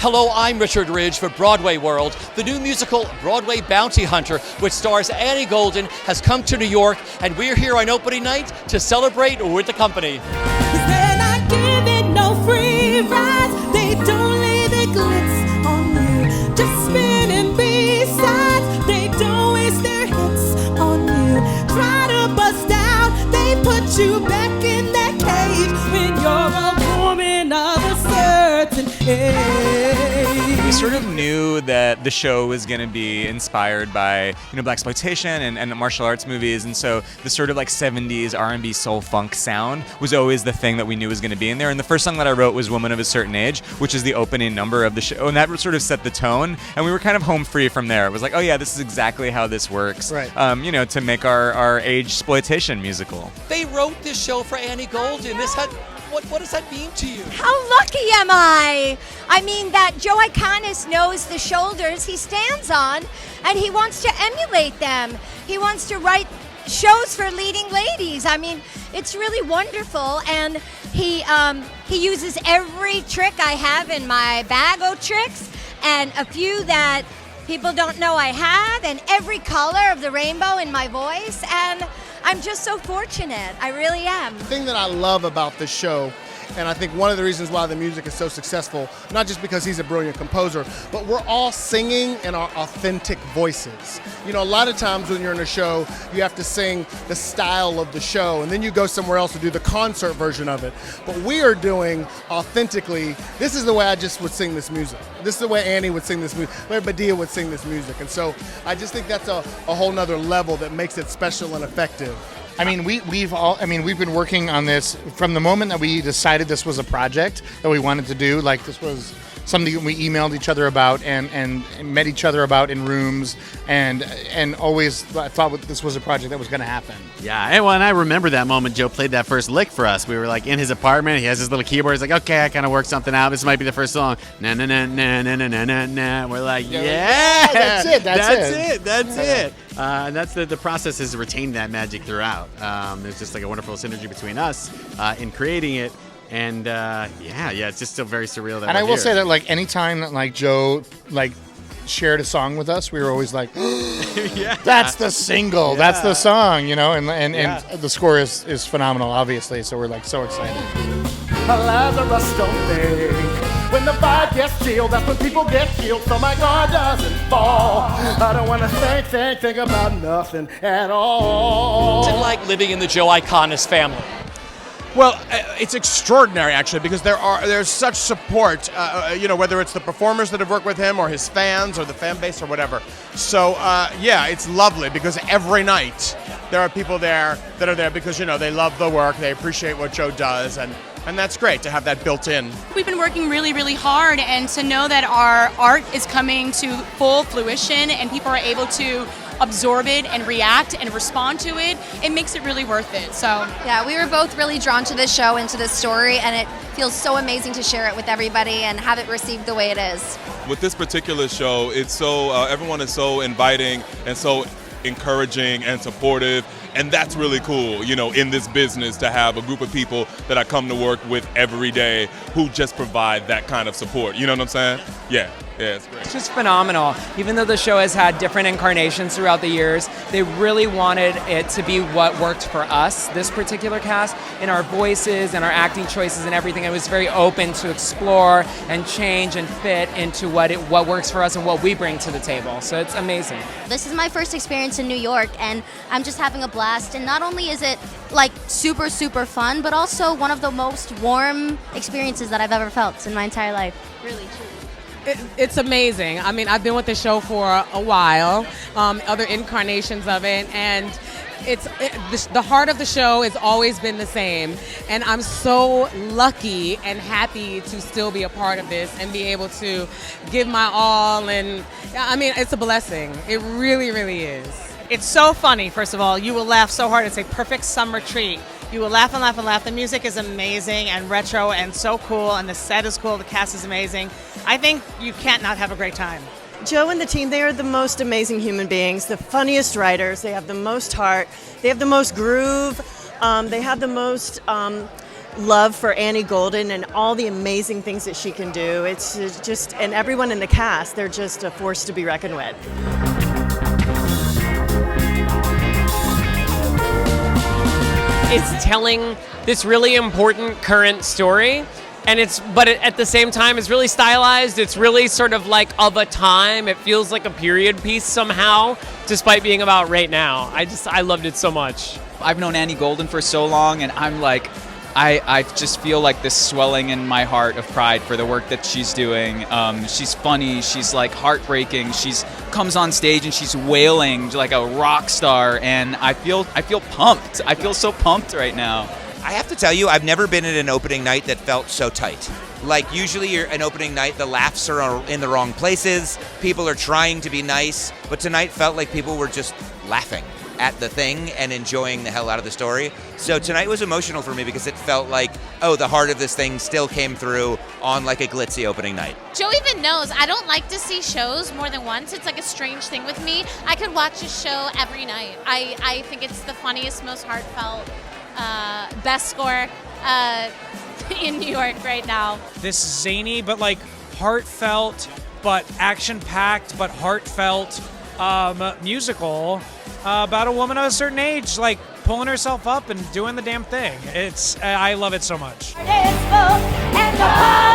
Hello, I'm Richard Ridge for Broadway World. The new musical Broadway Bounty Hunter, which stars Annie Golden, has come to New York, and we're here on opening night to celebrate with the company. They're not giving no free rides. They don't lay their glitz on you. Just spinning B-sides. They don't waste their hits on you. Try to bust out. They put you back in that cage when you're a woman of a certain age. We sort of knew that the show was going to be inspired by, blaxploitation and martial arts movies, and so the sort of like 70s R&B soul funk sound was always the thing that we knew was going to be in there. And the first song that I wrote was Woman of a Certain Age, which is the opening number of the show, and that sort of set the tone, and we were kind of home free from there. It was like, oh yeah, this is exactly how this works, right. To make our age-sploitation musical. They wrote this show for Annie Golden. What does that mean to you? How lucky am I? I mean, that Joe Iconis knows the shoulders he stands on, and he wants to emulate them. He wants to write shows for leading ladies. I mean, it's really wonderful, and he uses every trick I have in my bag of tricks, and a few that people don't know I have, and every color of the rainbow in my voice, and I'm just so fortunate. I really am. The thing that I love about this show, and I think one of the reasons why the music is so successful, not just because he's a brilliant composer, but we're all singing in our authentic voices. A lot of times when you're in a show, you have to sing the style of the show, and then you go somewhere else to do the concert version of it. But we are doing authentically, this is the way I just would sing this music. This is the way Annie would sing this music, the way Badia would sing this music. And so I just think that's a whole nother level that makes it special and effective. I mean, we've been working on this from the moment that we decided this was a project that we wanted to do. Like, this was something we emailed each other about and met each other about in rooms, and always thought this was a project that was going to happen. Yeah, and I remember that moment Joe played that first lick for us. We were like in his apartment. He has his little keyboard. He's like, okay, I kind of worked something out. This might be the first song. Na na na na na na na na. We're like, yeah, that's it. That's it. And that's the process has retained that magic throughout. There's just like a wonderful synergy between us in creating it. And it's just still very surreal. And I will say that like anytime that like Joe like shared a song with us, we were always like, that's the single, that's the song, and the score is phenomenal, obviously. So we're like so excited. Lazarus don't think. When the vibe gets chilled, that's when people get killed. So my guard doesn't fall. I don't want to think about nothing at all. What's it like living in the Joe Iconis family? Well, it's extraordinary, actually, because there's such support, whether it's the performers that have worked with him or his fans or the fan base or whatever. So, it's lovely because every night there are people there that are there because, they love the work, they appreciate what Joe does, and that's great to have that built in. We've been working really, really hard, and to know that our art is coming to full fruition and people are able to absorb it and react and respond to it, it makes it really worth it. So yeah, we were both really drawn to this show and to this story, and it feels so amazing to share it with everybody and have it received the way it is. With this particular show, it's so everyone is so inviting and so encouraging and supportive, and that's really cool, in this business, to have a group of people that I come to work with every day who just provide that kind of support. You know what I'm saying? Yeah, it's great. It's just phenomenal. Even though the show has had different incarnations throughout the years, they really wanted it to be what worked for us, this particular cast, in our voices and our acting choices and everything. It was very open to explore and change and fit into what works for us and what we bring to the table. So it's amazing. This is my first experience in New York, and I'm just having a blast. And not only is it like super, super fun, but also one of the most warm experiences that I've ever felt in my entire life. Really, truly. It's amazing. I mean, I've been with the show for a while, other incarnations of it, and the heart of the show has always been the same. And I'm so lucky and happy to still be a part of this and be able to give my all. And I mean, it's a blessing. It really, really is. It's so funny, first of all. You will laugh so hard. It's a perfect summer treat. You will laugh and laugh and laugh. The music is amazing and retro and so cool, and the set is cool. The cast is amazing. I think you can't not have a great time. Joe and the team, they are the most amazing human beings, the funniest writers. They have the most heart. They have the most groove. They have the most, love for Annie Golden and all the amazing things that she can do. It's just, and everyone in the cast, they're just a force to be reckoned with. It's telling this really important current story, and at the same time, it's really stylized. It's really sort of like of a time. It feels like a period piece somehow, despite being about right now. I loved it so much. I've known Annie Golden for so long, and I'm like, I just feel like this swelling in my heart of pride for the work that she's doing. She's funny, she's like heartbreaking, she's comes on stage and she's wailing like a rock star, and I feel pumped. I feel so pumped right now. I have to tell you, I've never been at an opening night that felt so tight. Like usually you're an opening night, the laughs are in the wrong places, people are trying to be nice, but tonight felt like people were just laughing at the thing and enjoying the hell out of the story. So tonight was emotional for me because it felt like, oh, the heart of this thing still came through on like a glitzy opening night. Joe even knows I don't like to see shows more than once. It's like a strange thing with me. I could watch a show every night. I think it's the funniest, most heartfelt, best score in New York right now. This zany but like heartfelt but action-packed but heartfelt musical about a woman of a certain age like pulling herself up and doing the damn thing. I love it so much. And the